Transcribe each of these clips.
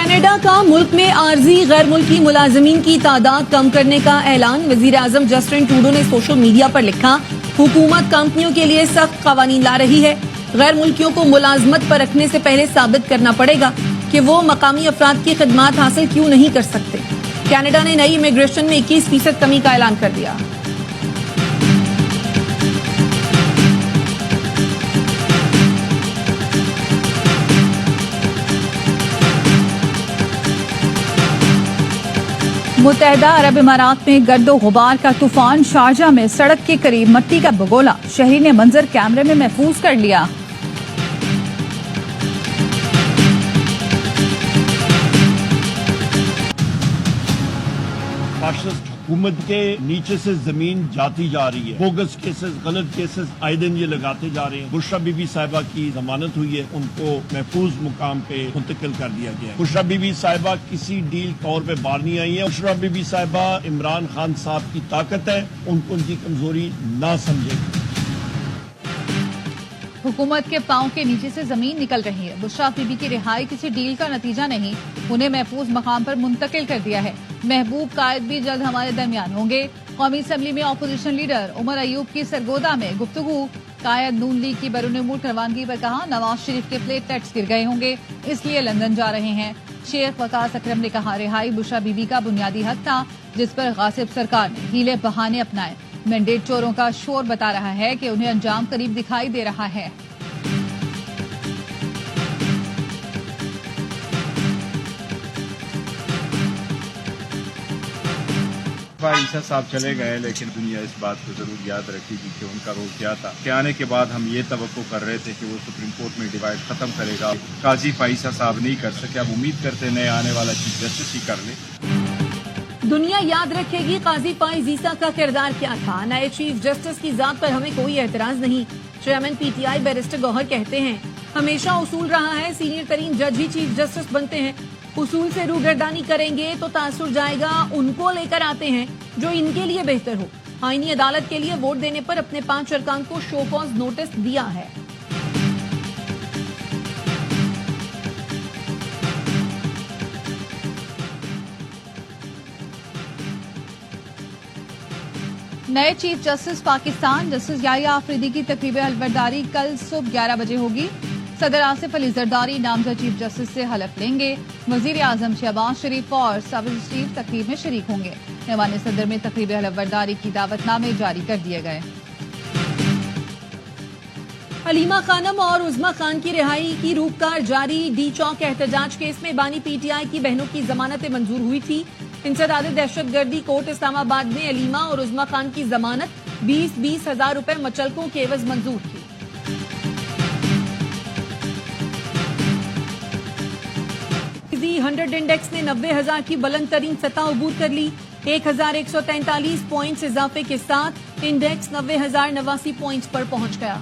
Canada کا ملک میں عارضی غیر ملکی ملازمین کی تعداد کم کرنے کا اعلان. وزیر اعظم جسٹن ٹروڈو نے سوشل میڈیا پر لکھا، حکومت کمپنیوں کے لیے سخت قوانین لا رہی ہے. غیر ملکیوں کو ملازمت پر رکھنے سے پہلے ثابت کرنا پڑے گا کہ وہ مقامی افراد کی خدمات حاصل کیوں نہیں کر سکتے. کینیڈا نے نئی امیگریشن میں 21% کمی کا اعلان کر دیا. متحدہ عرب امارات میں گرد و غبار کا طوفان. شارجہ میں سڑک کے قریب مٹی کا بگولا، شہری نے منظر کیمرے میں محفوظ کر لیا. فاشسٹ حکومت کے نیچے سے زمین جاتی جا رہی ہے. بوگس کیسز، غلط کیسز آئے دن یہ لگاتے جا رہے ہیں. بشرا بی بی صاحبہ کی ضمانت ہوئی ہے، ان کو محفوظ مقام پہ منتقل کر دیا گیا ہے. بشرا بی بی صاحبہ کسی ڈیل طور پہ باہر نہیں آئی ہیں. بشرا بی بی صاحبہ عمران خان صاحب کی طاقت ہے، ان کو ان کی کمزوری نہ سمجھے. حکومت کے پاؤں کے نیچے سے زمین نکل رہی ہے. بشرا بی بی کی رہائی کسی ڈیل کا نتیجہ نہیں، انہیں محفوظ مقام پر منتقل کر دیا ہے. محبوب قائد بھی جلد ہمارے درمیان ہوں گے. قومی اسمبلی میں اپوزیشن لیڈر عمر ایوب کی سرگودا میں گفتگو. قائد نون لیگ کی بیرون ملک روانگی پر کہا، نواز شریف کے پلیٹلیٹس گر گئے ہوں گے، اس لیے لندن جا رہے ہیں. شیخ وقاص اکرم نے کہا، رہائی بشرا بی بی کا بنیادی حق تھا جس پر غاصب سرکار نے ہیلے بہانے اپنائے. مینڈیٹ چوروں کا شور بتا رہا ہے کہ انہیں انجام قریب دکھائی دے رہا ہے. عیسیٰ صاحب چلے گئے، لیکن دنیا اس بات کو ضرور یاد رکھے گی کہ ان کا رول کیا تھا. کہ آنے کے بعد ہم یہ توقع کر رہے تھے کہ وہ سپریم کورٹ میں ڈیوائڈ ختم کرے گا. قاضی عیسیٰ صاحب نہیں کر سکے، اب امید کرتے نئے آنے والا چیف جسٹس ہی کر لے. دنیا یاد رکھے گی قاضی فائز عیسیٰ کا کردار کیا تھا. نئے چیف جسٹس کی ذات پر ہمیں کوئی اعتراض نہیں. Chairman P T I barrister Gohar کہتے ہیں، ہمیشہ اصول رہا ہے سینئر ترین جج ہی چیف جسٹس بنتے ہیں. اصول سے روگردانی کریں گے تو تاثر جائے گا. ان کو لے کر آتے ہیں جو ان کے لیے بہتر ہو. آئینی عدالت کے لیے ووٹ دینے پر اپنے 5 ارکان کو شو کاز نوٹس دیا ہے. نئے چیف جسٹس پاکستان جسٹس یحییٰ آفریدی کی تقریب حلفبرداری کل صبح 11 بجے ہوگی. صدر آصف علی زرداری نامزد چیف جسٹس سے حلف لیں گے. وزیر اعظم شہباز شریف اور سابق چیف تقریب میں شریک ہوں گے. ایوان صدر میں تقریب حلفبرداری کی دعوت نامے جاری کر دیے گئے. حلیمہ خانم اور عظمی خان کی رہائی کی روپکار جاری. ڈی چوک احتجاج کیس میں بانی پی ٹی آئی کی بہنوں کی ضمانتیں منظور ہوئی تھی. انسداد دہشت گردی کورٹ اسلام آباد نے علیمہ اور عظمی خان کی ضمانت 20 ہزار روپے مچلکوں کے عوض منظور کی. ایزی 100 انڈیکس نے 90,000 کی بلند ترین سطح عبور کر لی. 1,143 پوائنٹس اضافے کے ساتھ انڈیکس 90,089 پوائنٹس پر پہنچ گیا.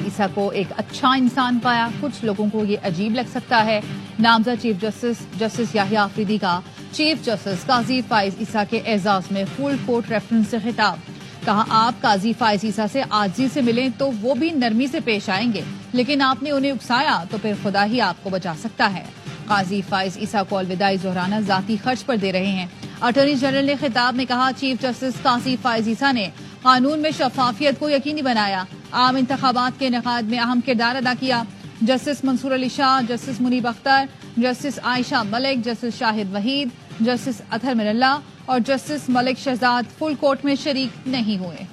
عیسیٰ کو ایک اچھا انسان پایا. کچھ لوگوں کو یہ عجیب لگ سکتا ہے. نامزد چیف جسٹس یحییٰ آفریدی کا چیف جسٹس قاضی فائز عیسیٰ کے اعزاز میں فل کورٹ ریفرنس سے خطاب. کہا، آپ قاضی فائز عیسیٰ سے عاجزی سے ملیں تو وہ بھی نرمی سے پیش آئیں گے، لیکن آپ نے انہیں اکسایا تو پھر خدا ہی آپ کو بچا سکتا ہے. قاضی فائز عیسیٰ کو الوداعی ظہرانہ ذاتی خرچ پر دے رہے ہیں. اٹارنی جنرل نے خطاب میں کہا، چیف جسٹس قاضی فائز عیسیٰ نے قانون میں شفافیت کو یقینی بنایا، عام انتخابات کے انعقاد میں اہم کردار ادا کیا. جسٹس منصور علی شاہ، جسٹس منیب اختر، جسٹس عائشہ ملک، جسٹس شاہد وحید، جسٹس اطہر من اللہ اور جسٹس ملک شہزاد فل کورٹ میں شریک نہیں ہوئے.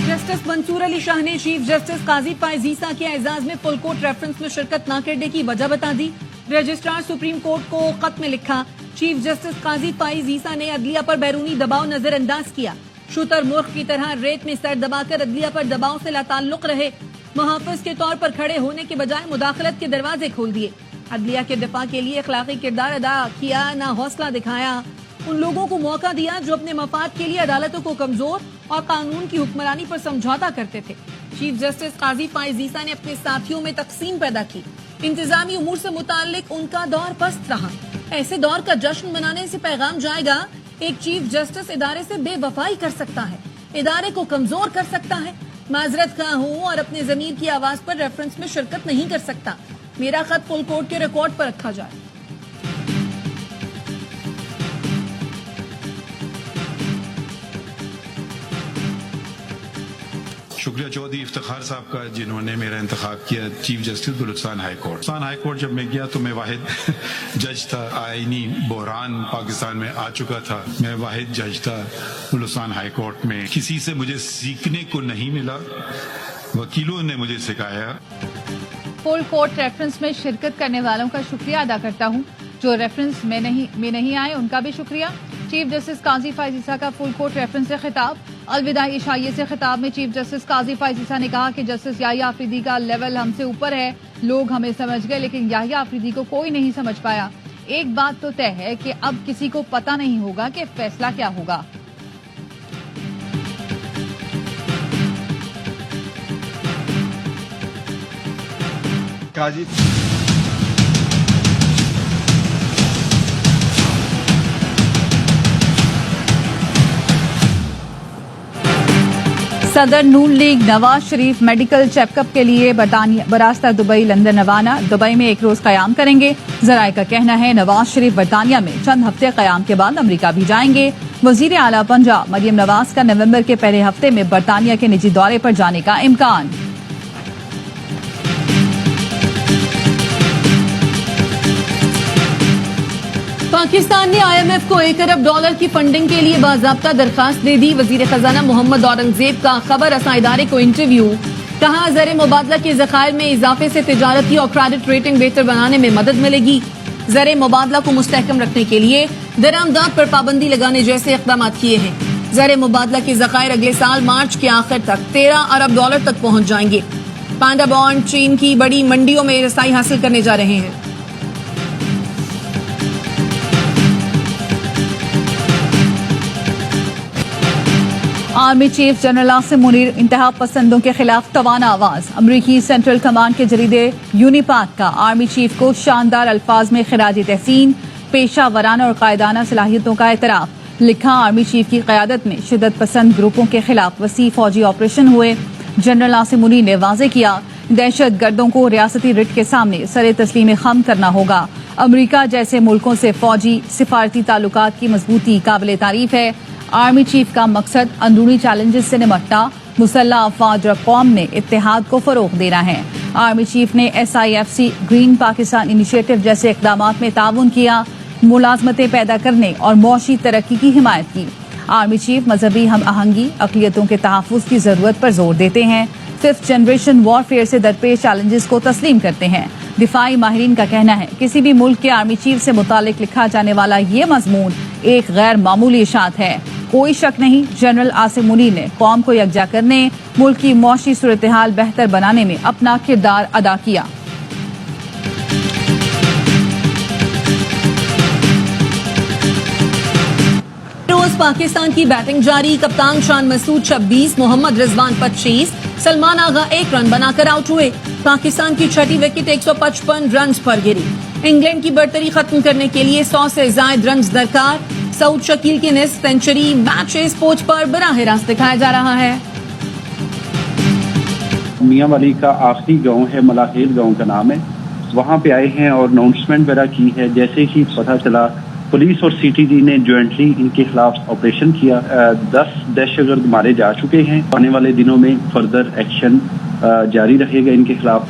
جسٹس منصور علی شاہ نے چیف جسٹس قاضی فائز عیسیٰ کے اعزاز میں فل کورٹ ریفرنس میں شرکت نہ کرنے کی وجہ بتا دی. رجسٹرار سپریم کورٹ کو خط میں لکھا، چیف جسٹس قاضی فائز عیسیٰ نے عدلیہ پر بیرونی دباؤ نظر انداز کیا. شتر مرغ کی طرح ریت میں سر دبا کر عدلیہ پر دباؤ سے لاتعلق رہے. محافظ کے طور پر کھڑے ہونے کے بجائے مداخلت کے دروازے کھول دیے. عدلیہ کے دفاع کے لیے اخلاقی کردار ادا کیا، نہ حوصلہ دکھایا. ان لوگوں کو موقع دیا جو اپنے مفاد کے لیے عدالتوں کو کمزور اور قانون کی حکمرانی پر سمجھوتا کرتے تھے. چیف جسٹس قاضی فائز عیسیٰ نے اپنے ساتھیوں میں تقسیم پیدا کی. انتظامی امور سے متعلق ان کا دور پست رہا. ایسے دور کا جشن منانے سے پیغام جائے گا ایک چیف جسٹس ادارے سے بے وفائی کر سکتا ہے, ادارے کو کمزور کر سکتا ہے. معذرت خواہ ہوں اور اپنے ضمیر کی آواز پر ریفرنس میں شرکت نہیں کر سکتا. میرا خط فل کورٹ کے ریکارڈ پر رکھا جائے. شکریہ چودھری افتخار صاحب کا جنہوں نے میرا انتخاب کیا chief justice Balochistan high court. Balochistan high court جب میں گیا تو میں واحد جج تھا. آئینی بحران پاکستان میں آ چکا تھا. میں واحد جج تھا بلوچستان ہائی کورٹ میں. کسی سے مجھے سیکھنے کو نہیں ملا, وکیلوں نے مجھے سکھایا. فل کورٹ ریفرنس میں شرکت کرنے والوں کا شکریہ ادا کرتا ہوں. جو ریفرنس میں نہیں آئے ان کا بھی شکریہ. چیف جسٹس قاضی فائز عیسیٰ کا فل کورٹ ریفرنس سے خطاب. الوداعی عشائیے سے خطاب میں چیف جسٹس قاضی فائز عیسیٰ نے کہا کہ جسٹس یحییٰ آفریدی کا لیول ہم سے اوپر ہے. لوگ ہمیں سمجھ گئے لیکن یحییٰ آفریدی کو کوئی نہیں سمجھ پایا. ایک بات تو طے ہے کہ اب کسی کو پتہ نہیں ہوگا کہ فیصلہ کیا ہوگا. قاضی صدر نون league Nawaz Sharif medical check up کے لیے براستہ دبئی لندن روانہ. دبئی میں ایک روز قیام کریں گے. ذرائع کا کہنا ہے نواز شریف برطانیہ میں چند ہفتے قیام کے بعد امریکہ بھی جائیں گے. وزیر اعلیٰ پنجاب مریم نواز کا نومبر کے پہلے ہفتے میں برطانیہ کے نجی دورے پر جانے کا امکان. پاکستان نے آئی ایم ایف کو $1 ارب کی فنڈنگ کے لیے باضابطہ درخواست دے دی. وزیر خزانہ محمد اورنگزیب کا خبر رساں ادارے کو انٹرویو. کہا زر مبادلہ کے ذخائر میں اضافے سے تجارتی اور کریڈٹ ریٹنگ بہتر بنانے میں مدد ملے گی. زر مبادلہ کو مستحکم رکھنے کے لیے درآمدات پر پابندی لگانے جیسے اقدامات کیے ہیں. زر مبادلہ کے ذخائر اگلے سال مارچ کے آخر تک $13 ارب تک پہنچ جائیں گے. پانڈا بانڈ چین کی بڑی منڈیوں میں رسائی حاصل کرنے جا رہے ہیں. Army chief general Asim Munir انتہا پسندوں کے خلاف توانا آواز. امریکی سینٹرل کمانڈ کے جریدے یونیپاک کا آرمی چیف کو شاندار الفاظ میں خراج تحسین. پیشہ ورانہ اور قائدانہ صلاحیتوں کا اعتراف. لکھا آرمی چیف کی قیادت میں شدت پسند گروپوں کے خلاف وسیع فوجی آپریشن ہوئے. جنرل عاصم منیر نے واضح کیا دہشت گردوں کو ریاستی رٹ کے سامنے سر تسلیم خم کرنا ہوگا. امریکہ جیسے ملکوں سے فوجی سفارتی تعلقات کی مضبوطی قابل تعریف ہے. آرمی چیف کا مقصد اندرونی چیلنجز سے نمٹنا, مسلح افواج اور قوم میں اتحاد کو فروغ دینا ہے. آرمی چیف نے SIFC گرین پاکستان انیشیٹو جیسے اقدامات میں تعاون کیا, ملازمتیں پیدا کرنے اور معاشی ترقی کی حمایت کی. آرمی چیف مذہبی ہم آہنگی, اقلیتوں کے تحفظ کی ضرورت پر زور دیتے ہیں. 5th جنریشن وار فیئر سے درپیش چیلنجز کو تسلیم کرتے ہیں. دفاعی ماہرین کا کہنا ہے کسی بھی ملک کے آرمی چیف سے متعلق لکھا جانے والا یہ مضمون ایک غیر معمولی اشاعت ہے. کوئی شک نہیں جنرل عاصم منیر نے قوم کو یکجا کرنے, ملک کی معاشی صورتحال بہتر بنانے میں اپنا کردار ادا کیا. روز پاکستان کی بیٹنگ جاری. کپتان شان مسعود 26, محمد رضوان 25, سلمان آغا 1 رن بنا کر آؤٹ ہوئے. پاکستان کی چھٹی وکٹ 155 رنز پر گری. انگلینڈ کی برتری ختم کرنے کے لیے 100 سے زائد رنز درکار. سعود شکیل کی نصف سینچری میچ اسپورٹس پر براہ راست دکھایا جا رہا ہے. میاں والی کا آخری گاؤں ہے, ملاخیل گاؤں کا نام ہے. وہاں پہ آئے ہیں اور اناؤنسمنٹ وغیرہ کی ہے. جیسے ہی پتہ چلا پولیس اور CTD نے جوائنٹلی ان کے خلاف آپریشن کیا. 10 دہشت گرد مارے جا چکے ہیں. آنے والے دنوں میں فردر ایکشن جاری رہے گا ان کے خلاف.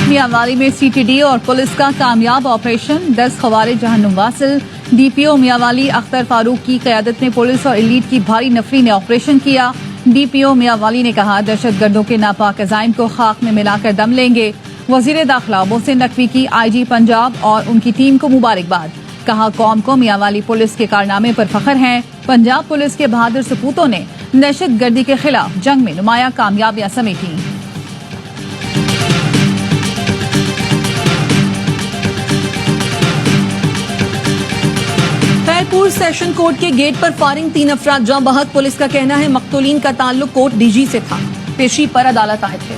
میاں والی میں CTD اور پولیس کا کامیاب آپریشن. 10 خوارج جہنم واصل. DPO میاں والی اختر فاروق کی قیادت میں پولیس اور ایلیٹ کی بھاری نفری نے آپریشن کیا. DPO میاں والی نے کہا دہشت گردوں کے ناپاک عزائم کو خاک میں ملا کر دم لیں گے. وزیر داخلہ محسن نقوی کی IG پنجاب اور ان کی ٹیم کو مبارکباد. کہا قوم کو میاں والی پولیس کے کارنامے پر فخر ہے. پنجاب پولیس کے بہادر سپوتوں نے دہشت گردی کے خلاف جنگ میں نمایاں کامیابیاں سمیٹی. خیرپور سیشن کورٹ کے گیٹ پر فائرنگ 3 افراد جاں بحق. پولیس کا کہنا ہے مقتولین کا تعلق کورٹ DG سے تھا. پیشی پر عدالت آئے تھے.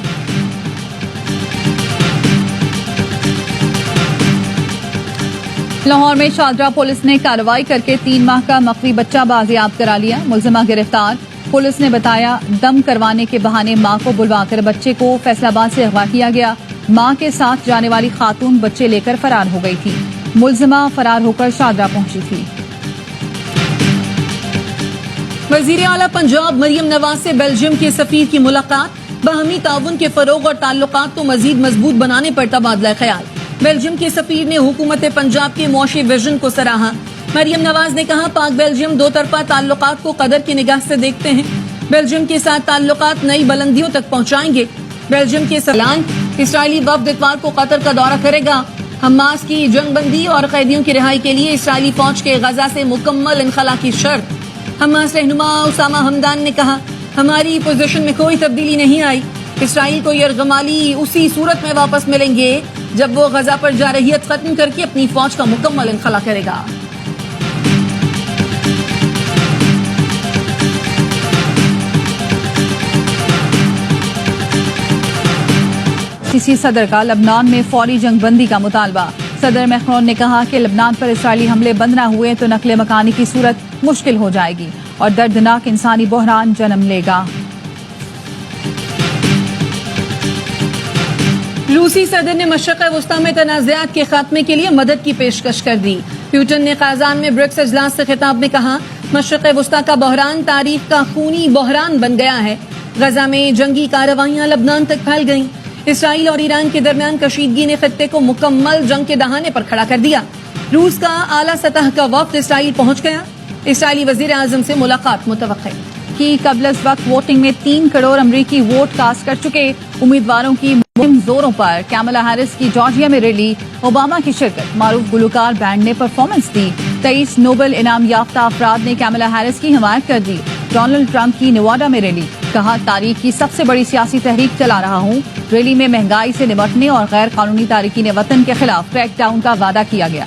لاہور میں شاہدرہ پولیس نے کارروائی کرکے 3 ماہ کا مخفی بچہ بازیاب کرا لیا. ملزمہ گرفتار. پولیس نے بتایا دم کروانے کے بہانے ماں کو بلوا کر بچے کو فیصل آباد سے اغوا کیا گیا. ماں کے ساتھ جانے والی خاتون بچے لے کر فرار ہو گئی تھی. ملزمہ فرار ہو کر شاہدرہ پہنچی تھی. وزیر اعلیٰ پنجاب مریم نواز سے بیلجیم کے سفیر کی ملاقات. باہمی تعاون کے فروغ اور تعلقات کو مزید مضبوط بنانے پر تبادلہ خیال. بیلجیم کے سفیر نے حکومت پنجاب کے معاشی ویژن کو سراہا. مریم نواز نے کہا پاک بیلجیم 2 طرفہ تعلقات کو قدر کی نگاہ سے دیکھتے ہیں. بیلجیم کے ساتھ تعلقات نئی بلندیوں تک پہنچائیں گے. بیلجیم کے اعلان. اسرائیلی وفد اتوار کو قطر کا دورہ کرے گا. حماس کی جنگ بندی اور قیدیوں کی رہائی کے لیے اسرائیلی فوج کے غزہ سے مکمل انخلا کی شرط. حماس رہنما اسامہ حمدان نے کہا ہماری پوزیشن میں کوئی تبدیلی نہیں آئی. اسرائیل کو یرغمالی اسی صورت میں واپس ملیں گے جب وہ غزہ پر جارحیت ختم کر کے اپنی فوج کا مکمل انخلا کرے گا. سیسی صدر کا لبنان میں فوری جنگ بندی کا مطالبہ. صدر میکرون نے کہا کہ لبنان پر اسرائیلی حملے بند نہ ہوئے تو نقل مکانی کی صورت مشکل ہو جائے گی اور دردناک انسانی بحران جنم لے گا. روسی صدر نے مشرق وسطی میں تنازعات کے خاتمے کے لیے مدد کی پیشکش کر دی. پیوٹن نے قازان میں برکس اجلاس سے خطاب میں کہا مشرق وسطی کا بحران تاریخ کا خونی بحران بن گیا ہے. غزہ میں جنگی کارروائیاں لبنان تک پھیل گئیں. اسرائیل اور ایران کے درمیان کشیدگی نے خطے کو مکمل جنگ کے دہانے پر کھڑا کر دیا. روس کا اعلیٰ سطح کا وفد اسرائیل پہنچ گیا. اسرائیلی وزیر اعظم سے ملاقات متوقع. کی قبل از وقت ووٹنگ میں 3 کروڑ امریکی ووٹ کاسٹ کر چکے امیدواروں کی مہم زوروں پر. کیملا ہیرس کی جارجیا میں ریلی. اوباما کی شرکت. معروف گلوکار بینڈ نے پرفارمنس دی. 23 نوبل انعام یافتہ افراد نے کیملا ہیرس کی حمایت کر دی. ڈونلڈ ٹرمپ کی نیواڈا میں ریلی. کہا تاریخ کی سب سے بڑی سیاسی تحریک چلا رہا ہوں. ریلی میں مہنگائی سے نمٹنے اور غیر قانونی تارکین وطن کے خلاف کریک ڈاؤن کا وعدہ کیا گیا.